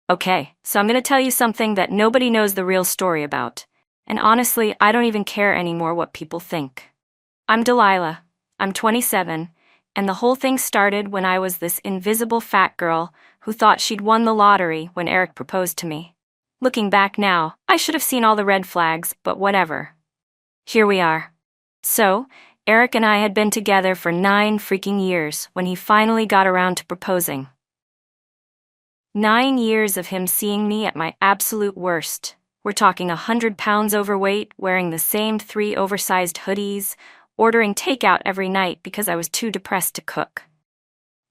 Okay, so I'm gonna tell you something that nobody knows the real story about. And honestly, I don't even care anymore what people think. I'm Delilah. I'm 27, and the whole thing started when I was this invisible fat girl who thought she'd won the lottery when Eric proposed to me. Looking back now, I should have seen all the red flags, but whatever. Here we are. So, Eric and I had been together for 9 freaking years when he finally got around to proposing. 9 years of him seeing me at my absolute worst. We're talking 100 pounds overweight, wearing the same 3 oversized hoodies, ordering takeout every night because I was too depressed to cook.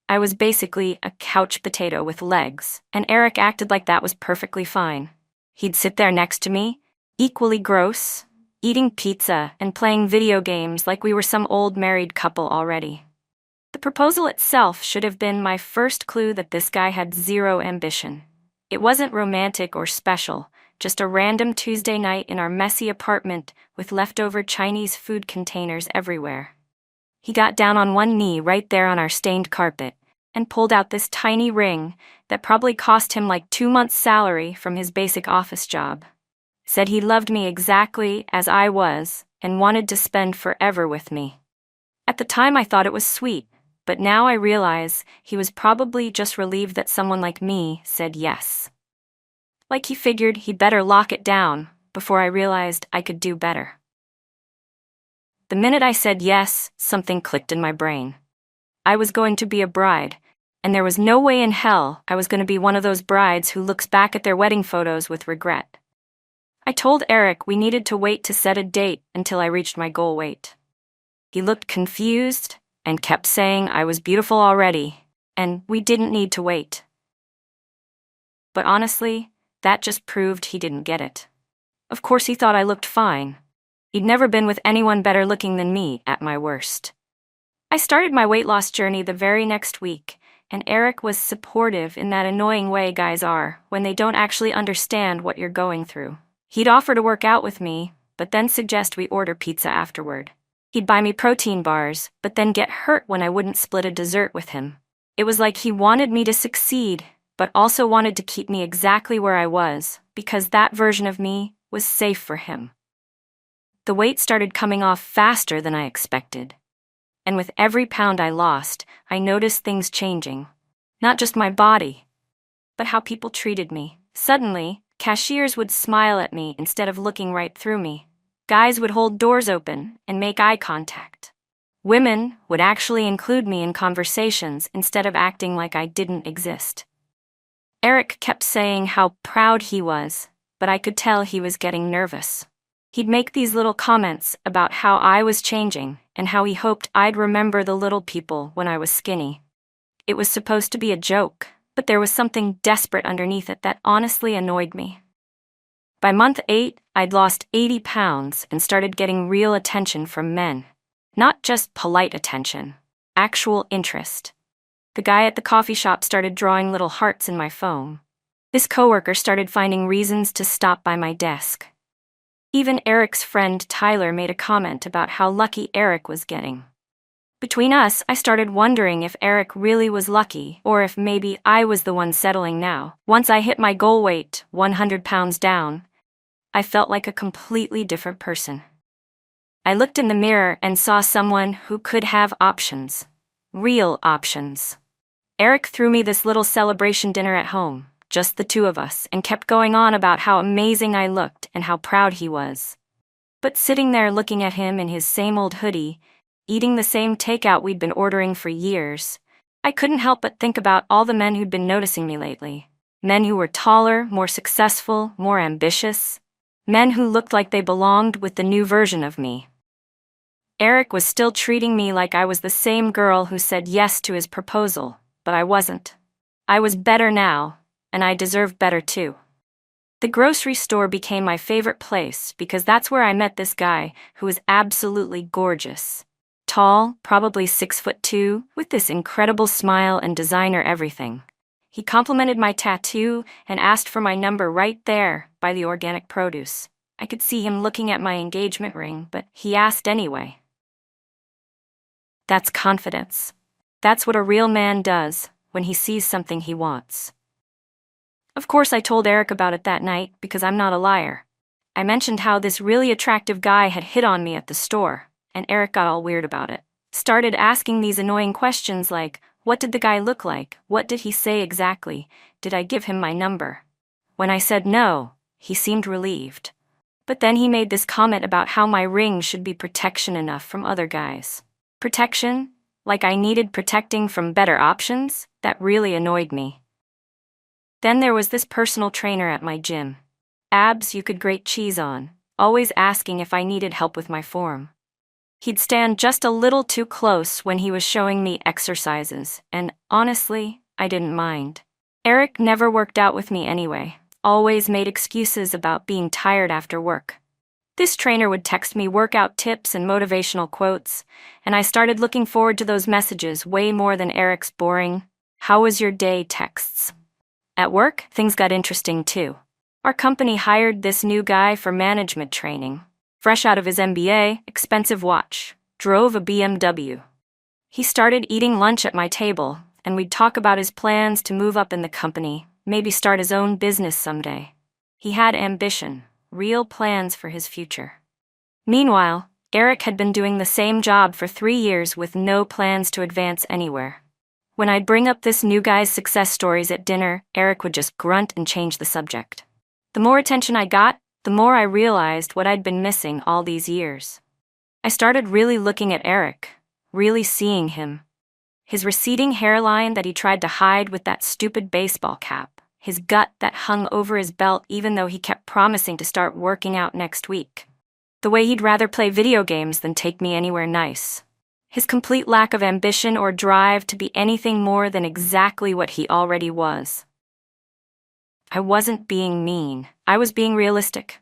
I was basically a couch potato with legs, and Eric acted like that was perfectly fine. He'd sit there next to me, equally gross, eating pizza and playing video games like we were some old married couple already. The proposal itself should have been my first clue that this guy had zero ambition. It wasn't romantic or special, just a random Tuesday night in our messy apartment with leftover Chinese food containers everywhere. He got down on one knee right there on our stained carpet and pulled out this tiny ring that probably cost him like 2 months' salary from his basic office job. Said he loved me exactly as I was and wanted to spend forever with me. At the time I thought it was sweet, but now I realize he was probably just relieved that someone like me said yes. Like he figured he'd better lock it down before I realized I could do better. The minute I said yes, something clicked in my brain. I was going to be a bride, and there was no way in hell I was going to be one of those brides who looks back at their wedding photos with regret. I told Eric we needed to wait to set a date until I reached my goal weight. He looked confused and kept saying I was beautiful already, and we didn't need to wait. But honestly, that just proved he didn't get it. Of course he thought I looked fine. He'd never been with anyone better looking than me at my worst. I started my weight loss journey the very next week, and Eric was supportive in that annoying way guys are when they don't actually understand what you're going through. He'd offer to work out with me, but then suggest we order pizza afterward. He'd buy me protein bars, but then get hurt when I wouldn't split a dessert with him. It was like he wanted me to succeed, but also wanted to keep me exactly where I was, because that version of me was safe for him. The weight started coming off faster than I expected. And with every pound I lost, I noticed things changing. Not just my body, but how people treated me. Suddenly, cashiers would smile at me instead of looking right through me. Guys would hold doors open and make eye contact. Women would actually include me in conversations instead of acting like I didn't exist. Eric kept saying how proud he was, but I could tell he was getting nervous. He'd make these little comments about how I was changing and how he hoped I'd remember the little people when I was skinny. It was supposed to be a joke, but there was something desperate underneath it that honestly annoyed me. By month 8, I'd lost 80 pounds and started getting real attention from men. Not just polite attention, actual interest. The guy at the coffee shop started drawing little hearts in my phone. This coworker started finding reasons to stop by my desk. Even Eric's friend Tyler made a comment about how lucky Eric was getting. Between us, I started wondering if Eric really was lucky or if maybe I was the one settling now. Once I hit my goal weight, 100 pounds down, I felt like a completely different person. I looked in the mirror and saw someone who could have options. Real options. Eric threw me this little celebration dinner at home, just the 2 of us, and kept going on about how amazing I looked and how proud he was. But sitting there looking at him in his same old hoodie, eating the same takeout we'd been ordering for years, I couldn't help but think about all the men who'd been noticing me lately. Men who were taller, more successful, more ambitious. Men who looked like they belonged with the new version of me. Eric was still treating me like I was the same girl who said yes to his proposal, but I wasn't. I was better now, and I deserved better too. The grocery store became my favorite place because that's where I met this guy who was absolutely gorgeous. Tall, probably 6'2", with this incredible smile and designer everything. He complimented my tattoo and asked for my number right there by the organic produce. I could see him looking at my engagement ring, but he asked anyway. That's confidence. That's what a real man does when he sees something he wants. Of course, I told Eric about it that night because I'm not a liar. I mentioned how this really attractive guy had hit on me at the store, and Eric got all weird about it. Started asking these annoying questions like, what did the guy look like? What did he say exactly? Did I give him my number? When I said no, he seemed relieved. But then he made this comment about how my ring should be protection enough from other guys. Protection? Like I needed protecting from better options? That really annoyed me. Then there was this personal trainer at my gym. Abs you could grate cheese on, always asking if I needed help with my form. He'd stand just a little too close when he was showing me exercises, and honestly, I didn't mind. Eric never worked out with me anyway, always made excuses about being tired after work. This trainer would text me workout tips and motivational quotes, and I started looking forward to those messages way more than Eric's boring, "How was your day?" texts. At work, things got interesting too. Our company hired this new guy for management training. Fresh out of his MBA, expensive watch, drove a BMW. He started eating lunch at my table, and we'd talk about his plans to move up in the company, maybe start his own business someday. He had ambition, real plans for his future. Meanwhile, Eric had been doing the same job for 3 years with no plans to advance anywhere. When I'd bring up this new guy's success stories at dinner, Eric would just grunt and change the subject. The more attention I got, the more I realized what I'd been missing all these years. I started really looking at Eric, really seeing him. His receding hairline that he tried to hide with that stupid baseball cap, his gut that hung over his belt even though he kept promising to start working out next week. The way he'd rather play video games than take me anywhere nice. His complete lack of ambition or drive to be anything more than exactly what he already was. I wasn't being mean. I was being realistic.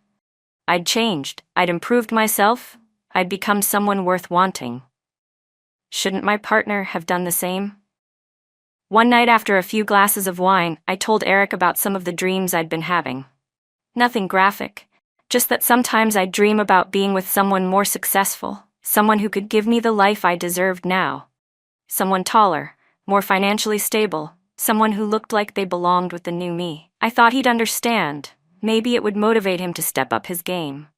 I'd changed. I'd improved myself. I'd become someone worth wanting. Shouldn't my partner have done the same? One night after a few glasses of wine, I told Eric about some of the dreams I'd been having. Nothing graphic, just that sometimes I'd dream about being with someone more successful, someone who could give me the life I deserved now. Someone taller, more financially stable, someone who looked like they belonged with the new me. I thought he'd understand. Maybe it would motivate him to step up his game.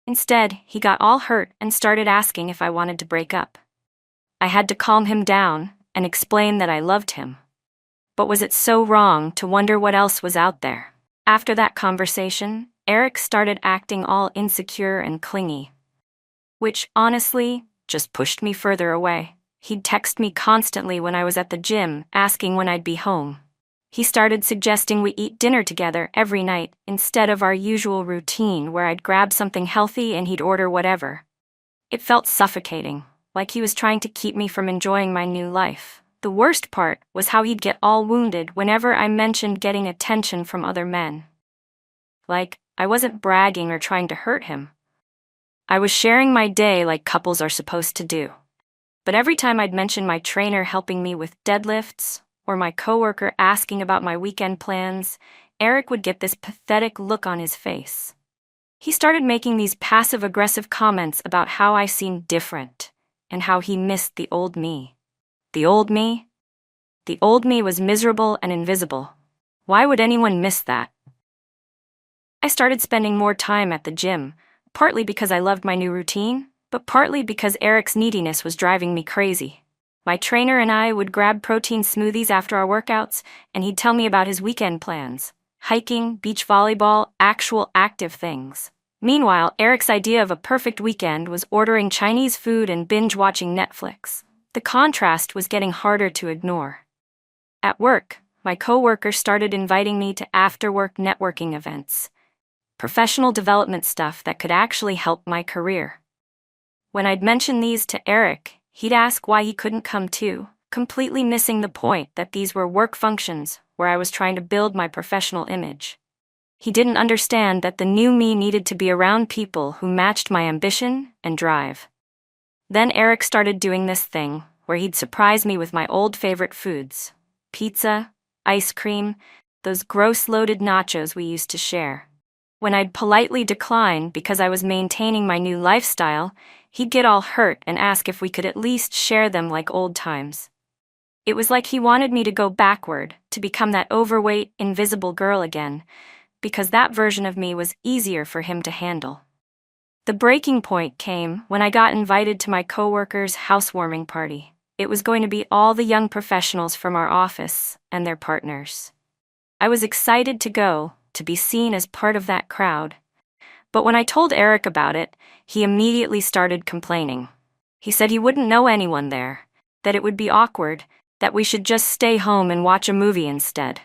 Instead, he got all hurt and started asking if I wanted to break up. I had to calm him down and explain that I loved him. But was it so wrong to wonder what else was out there? After that conversation, Eric started acting all insecure and clingy. Which, honestly, just pushed me further away. He'd text me constantly when I was at the gym, asking when I'd be home. He started suggesting we eat dinner together every night instead of our usual routine where I'd grab something healthy and he'd order whatever. It felt suffocating, like he was trying to keep me from enjoying my new life. The worst part was how he'd get all wounded whenever I mentioned getting attention from other men. Like, I wasn't bragging or trying to hurt him. I was sharing my day like couples are supposed to do. But every time I'd mention my trainer helping me with deadlifts, or my coworker asking about my weekend plans, Eric would get this pathetic look on his face. He started making these passive-aggressive comments about how I seemed different, and how he missed the old me. The old me? The old me was miserable and invisible. Why would anyone miss that? I started spending more time at the gym, partly because I loved my new routine, but partly because Eric's neediness was driving me crazy. My trainer and I would grab protein smoothies after our workouts, and he'd tell me about his weekend plans. Hiking, beach volleyball, actual active things. Meanwhile, Eric's idea of a perfect weekend was ordering Chinese food and binge-watching Netflix. The contrast was getting harder to ignore. At work, my coworker started inviting me to after-work networking events. Professional development stuff that could actually help my career. When I'd mention these to Eric, he'd ask why he couldn't come too, completely missing the point that these were work functions where I was trying to build my professional image. He didn't understand that the new me needed to be around people who matched my ambition and drive. Then Eric started doing this thing where he'd surprise me with my old favorite foods: pizza, ice cream, those gross loaded nachos we used to share. When I'd politely decline because I was maintaining my new lifestyle, he'd get all hurt and ask if we could at least share them like old times. It was like he wanted me to go backward, to become that overweight, invisible girl again, because that version of me was easier for him to handle. The breaking point came when I got invited to my coworker's housewarming party. It was going to be all the young professionals from our office and their partners. I was excited to go, to be seen as part of that crowd. But when I told Eric about it, he immediately started complaining. He said he wouldn't know anyone there, that it would be awkward, that we should just stay home and watch a movie instead.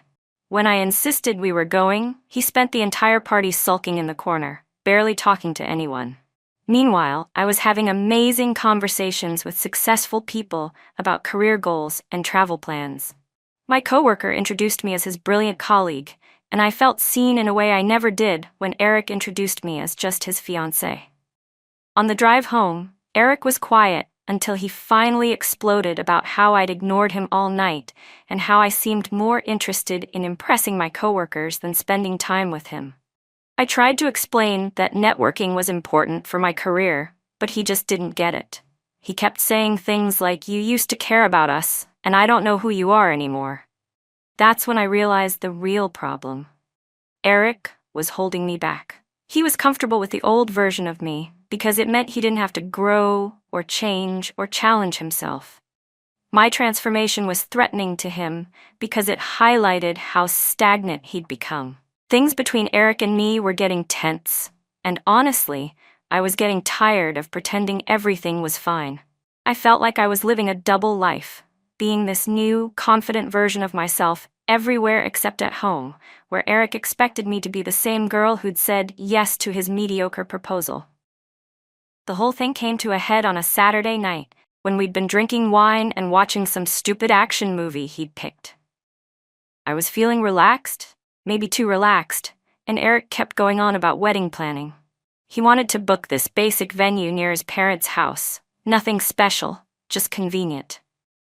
When I insisted we were going, he spent the entire party sulking in the corner, barely talking to anyone. Meanwhile, I was having amazing conversations with successful people about career goals and travel plans. My coworker introduced me as his brilliant colleague, and I felt seen in a way I never did when Eric introduced me as just his fiancé. On the drive home, Eric was quiet until he finally exploded about how I'd ignored him all night and how I seemed more interested in impressing my coworkers than spending time with him. I tried to explain that networking was important for my career, but he just didn't get it. He kept saying things like, "You used to care about us, and I don't know who you are anymore." That's when I realized the real problem. Eric was holding me back. He was comfortable with the old version of me because it meant he didn't have to grow or change or challenge himself. My transformation was threatening to him because it highlighted how stagnant he'd become. Things between Eric and me were getting tense, and honestly, I was getting tired of pretending everything was fine. I felt like I was living a double life, being this new, confident version of myself everywhere except at home, where Eric expected me to be the same girl who'd said yes to his mediocre proposal. The whole thing came to a head on a Saturday night, when we'd been drinking wine and watching some stupid action movie he'd picked. I was feeling relaxed, maybe too relaxed, and Eric kept going on about wedding planning. He wanted to book this basic venue near his parents' house, nothing special, just convenient.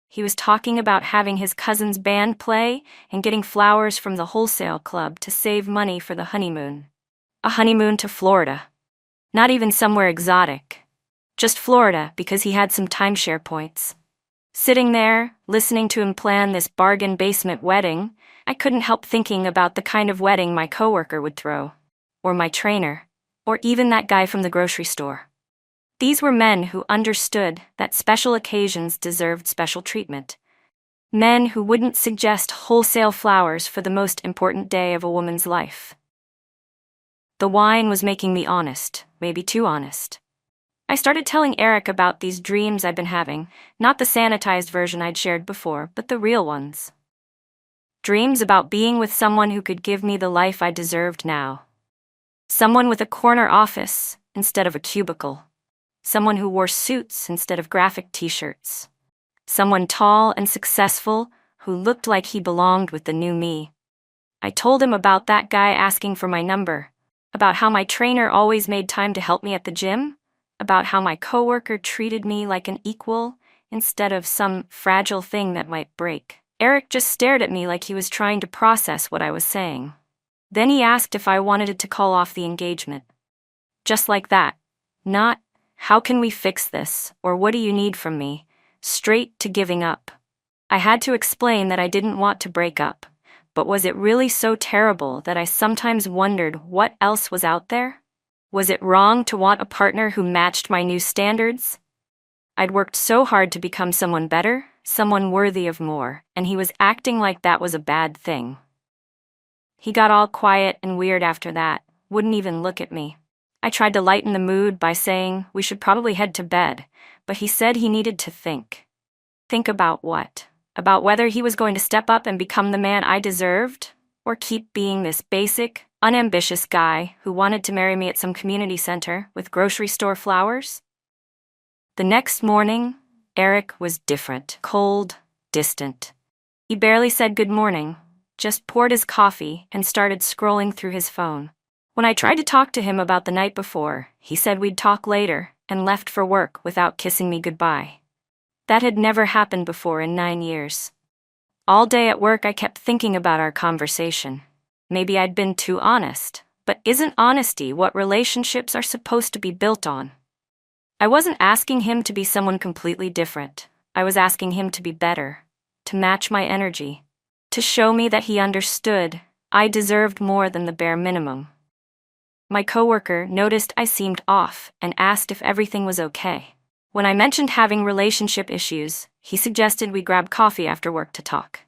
He was talking about having his cousin's band play and getting flowers from the wholesale club to save money for the honeymoon. A honeymoon to Florida. Not even somewhere exotic. Just Florida because he had some timeshare points. Sitting there, listening to him plan this bargain basement wedding, I couldn't help thinking about the kind of wedding my coworker would throw, or my trainer, or even that guy from the grocery store. These were men who understood that special occasions deserved special treatment. Men who wouldn't suggest wholesale flowers for the most important day of a woman's life. The wine was making me honest, maybe too honest. I started telling Eric about these dreams I'd been having, not the sanitized version I'd shared before, but the real ones. Dreams about being with someone who could give me the life I deserved now. Someone with a corner office instead of a cubicle. Someone who wore suits instead of graphic t-shirts. Someone tall and successful who looked like he belonged with the new me. I told him about that guy asking for my number, about how my trainer always made time to help me at the gym, about how my coworker treated me like an equal instead of some fragile thing that might break. Eric just stared at me like he was trying to process what I was saying. Then he asked if I wanted to call off the engagement. Just like that. Not, "How can we fix this?" or "What do you need from me?" Straight to giving up. I had to explain that I didn't want to break up, but was it really so terrible that I sometimes wondered what else was out there? Was it wrong to want a partner who matched my new standards? I'd worked so hard to become someone better, someone worthy of more, and he was acting like that was a bad thing. He got all quiet and weird after that, wouldn't even look at me. I tried to lighten the mood by saying we should probably head to bed, but he said he needed to think. Think about what? About whether he was going to step up and become the man I deserved, or keep being this basic, unambitious guy who wanted to marry me at some community center with grocery store flowers? The next morning, Eric was different, cold, distant. He barely said good morning, just poured his coffee and started scrolling through his phone. When I tried to talk to him about the night before, he said we'd talk later and left for work without kissing me goodbye. That had never happened before in 9 years. All day at work I kept thinking about our conversation. Maybe I'd been too honest, but isn't honesty what relationships are supposed to be built on? I wasn't asking him to be someone completely different. I was asking him to be better. to match my energy, to show me that he understood I deserved more than the bare minimum. My coworker noticed I seemed off and asked if everything was okay. When I mentioned having relationship issues, he suggested we grab coffee after work to talk.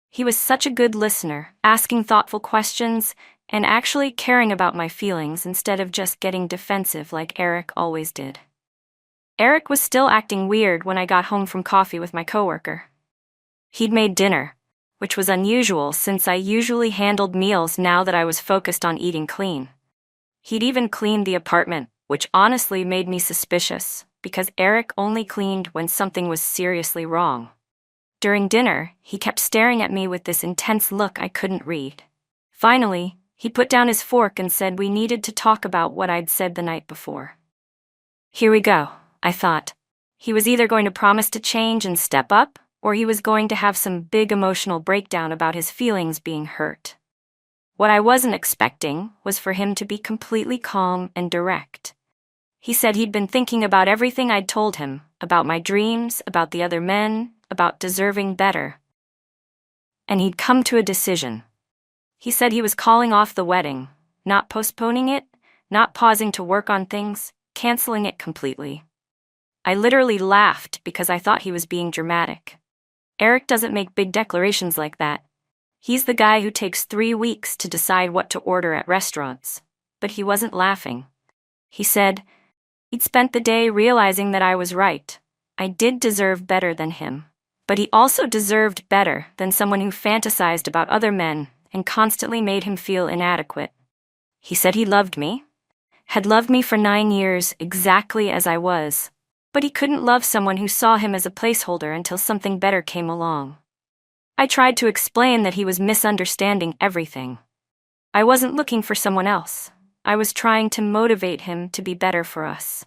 He was such a good listener, asking thoughtful questions and actually caring about my feelings instead of just getting defensive like Eric always did. Eric was still acting weird when I got home from coffee with my coworker. He'd made dinner, which was unusual since I usually handled meals now that I was focused on eating clean. He'd even cleaned the apartment, which honestly made me suspicious, because Eric only cleaned when something was seriously wrong. During dinner, he kept staring at me with this intense look I couldn't read. Finally, he put down his fork and said we needed to talk about what I'd said the night before. Here we go, I thought. He was either going to promise to change and step up, or he was going to have some big emotional breakdown about his feelings being hurt. What I wasn't expecting was for him to be completely calm and direct. He said he'd been thinking about everything I'd told him, about my dreams, about the other men, about deserving better. And he'd come to a decision. He said he was calling off the wedding, not postponing it, not pausing to work on things, canceling it completely. I literally laughed because I thought he was being dramatic. Eric doesn't make big declarations like that. He's the guy who takes 3 weeks to decide what to order at restaurants. But he wasn't laughing. He said he'd spent the day realizing that I was right. I did deserve better than him. But he also deserved better than someone who fantasized about other men and constantly made him feel inadequate. He said he loved me, had loved me for 9 years exactly as I was, but he couldn't love someone who saw him as a placeholder until something better came along. I tried to explain that he was misunderstanding everything. I wasn't looking for someone else. I was trying to motivate him to be better for us.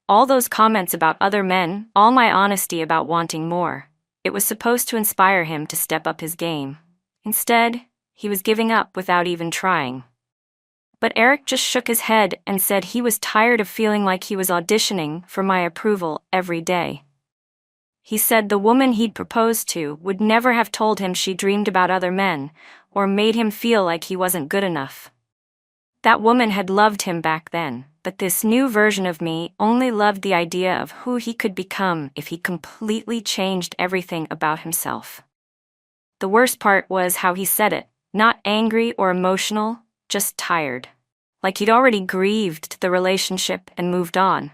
All those comments about other men, all my honesty about wanting more, it was supposed to inspire him to step up his game. Instead, he was giving up without even trying. But Eric just shook his head and said he was tired of feeling like he was auditioning for my approval every day. He said the woman he'd proposed to would never have told him she dreamed about other men or made him feel like he wasn't good enough. That woman had loved him back then, but this new version of me only loved the idea of who he could become if he completely changed everything about himself. The worst part was how he said it, not angry or emotional, just tired. Like he'd already grieved the relationship and moved on.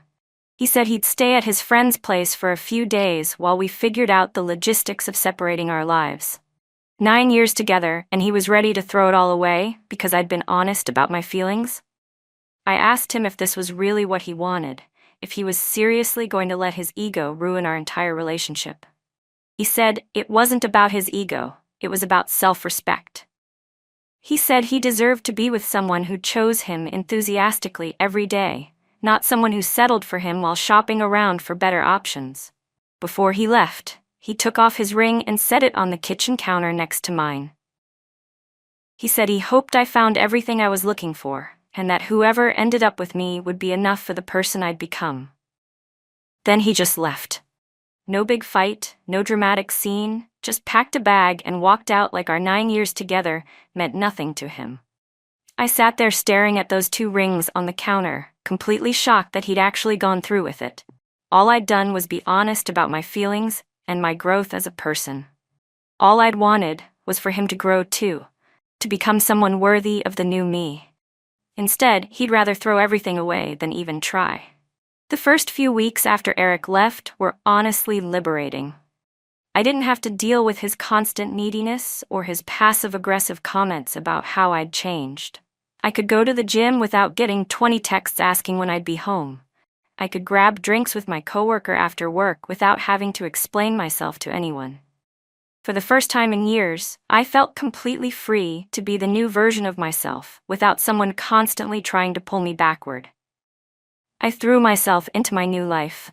He said he'd stay at his friend's place for a few days while we figured out the logistics of separating our lives. 9 years together, and he was ready to throw it all away because I'd been honest about my feelings. I asked him if this was really what he wanted, if he was seriously going to let his ego ruin our entire relationship. He said it wasn't about his ego, it was about self-respect. He said he deserved to be with someone who chose him enthusiastically every day, not someone who settled for him while shopping around for better options. Before he left, he took off his ring and set it on the kitchen counter next to mine. He said he hoped I found everything I was looking for, and that whoever ended up with me would be enough for the person I'd become. Then he just left. No big fight, no dramatic scene, just packed a bag and walked out like our 9 years together meant nothing to him. I sat there staring at those 2 rings on the counter, completely shocked that he'd actually gone through with it. All I'd done was be honest about my feelings and my growth as a person. All I'd wanted was for him to grow too, to become someone worthy of the new me. Instead, he'd rather throw everything away than even try. The first few weeks after Eric left were honestly liberating. I didn't have to deal with his constant neediness or his passive-aggressive comments about how I'd changed. I could go to the gym without getting 20 texts asking when I'd be home. I could grab drinks with my coworker after work without having to explain myself to anyone. For the first time in years, I felt completely free to be the new version of myself without someone constantly trying to pull me backward. I threw myself into my new life.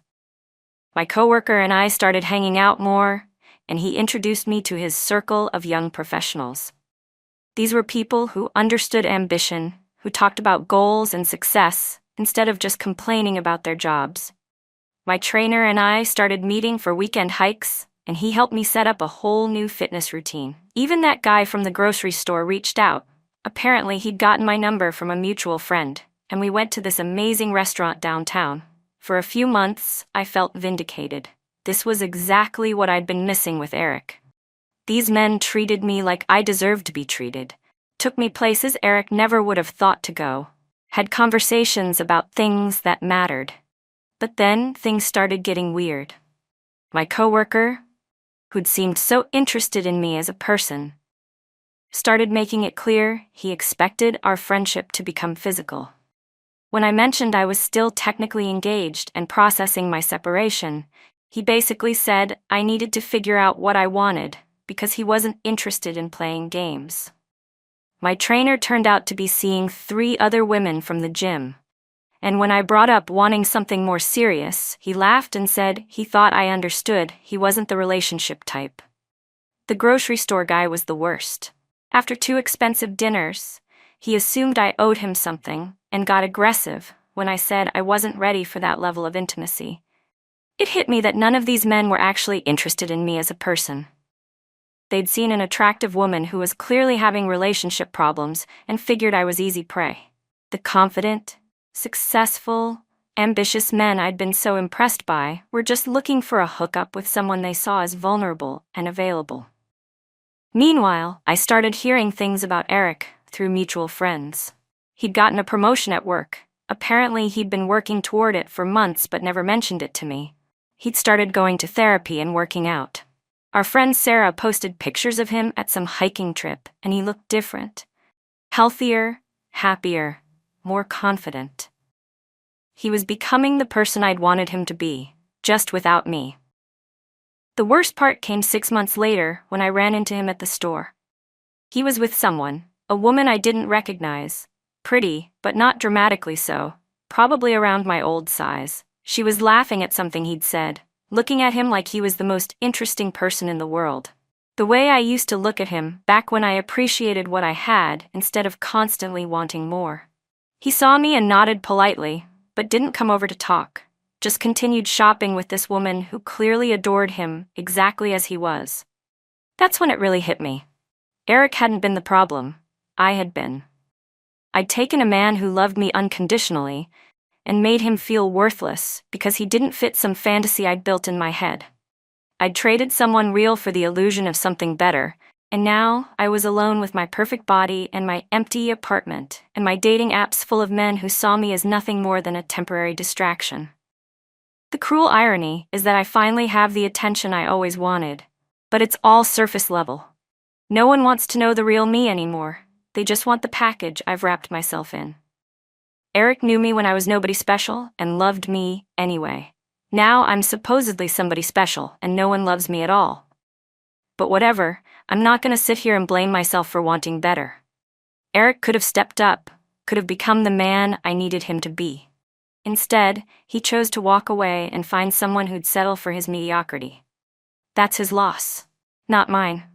My coworker and I started hanging out more, and he introduced me to his circle of young professionals. These were people who understood ambition, who talked about goals and success instead of just complaining about their jobs. My trainer and I started meeting for weekend hikes, and he helped me set up a whole new fitness routine. Even that guy from the grocery store reached out. Apparently, he'd gotten my number from a mutual friend, and we went to this amazing restaurant downtown. For a few months, I felt vindicated. This was exactly what I'd been missing with Eric. These men treated me like I deserved to be treated, took me places Eric never would have thought to go, had conversations about things that mattered. But then things started getting weird. My coworker, who'd seemed so interested in me as a person, started making it clear he expected our friendship to become physical. When I mentioned I was still technically engaged and processing my separation, he basically said I needed to figure out what I wanted because he wasn't interested in playing games. My trainer turned out to be seeing 3 other women from the gym, and when I brought up wanting something more serious, he laughed and said he thought I understood he wasn't the relationship type. The grocery store guy was the worst. After 2 expensive dinners, he assumed I owed him something and got aggressive when I said I wasn't ready for that level of intimacy. It hit me that none of these men were actually interested in me as a person. They'd seen an attractive woman who was clearly having relationship problems and figured I was easy prey. The confident, successful, ambitious men I'd been so impressed by were just looking for a hookup with someone they saw as vulnerable and available. Meanwhile, I started hearing things about Eric through mutual friends. He'd gotten a promotion at work. Apparently, he'd been working toward it for months but never mentioned it to me. He'd started going to therapy and working out. Our friend Sarah posted pictures of him at some hiking trip, and he looked different. Healthier, happier, more confident. He was becoming the person I'd wanted him to be, just without me. The worst part came 6 months later when I ran into him at the store. He was with someone, a woman I didn't recognize, pretty, but not dramatically so, probably around my old size. She was laughing at something he'd said, looking at him like he was the most interesting person in the world. The way I used to look at him back when I appreciated what I had instead of constantly wanting more. He saw me and nodded politely, but didn't come over to talk. Just continued shopping with this woman who clearly adored him exactly as he was. That's when it really hit me. Eric hadn't been the problem. I had been. I'd taken a man who loved me unconditionally and made him feel worthless because he didn't fit some fantasy I'd built in my head. I'd traded someone real for the illusion of something better, and now I was alone with my perfect body and my empty apartment and my dating apps full of men who saw me as nothing more than a temporary distraction. The cruel irony is that I finally have the attention I always wanted, but it's all surface level. No one wants to know the real me anymore. They just want the package I've wrapped myself in. Eric knew me when I was nobody special and loved me anyway. Now I'm supposedly somebody special and no one loves me at all. But whatever, I'm not going to sit here and blame myself for wanting better. Eric could have stepped up, could have become the man I needed him to be. Instead, he chose to walk away and find someone who'd settle for his mediocrity. That's his loss, not mine.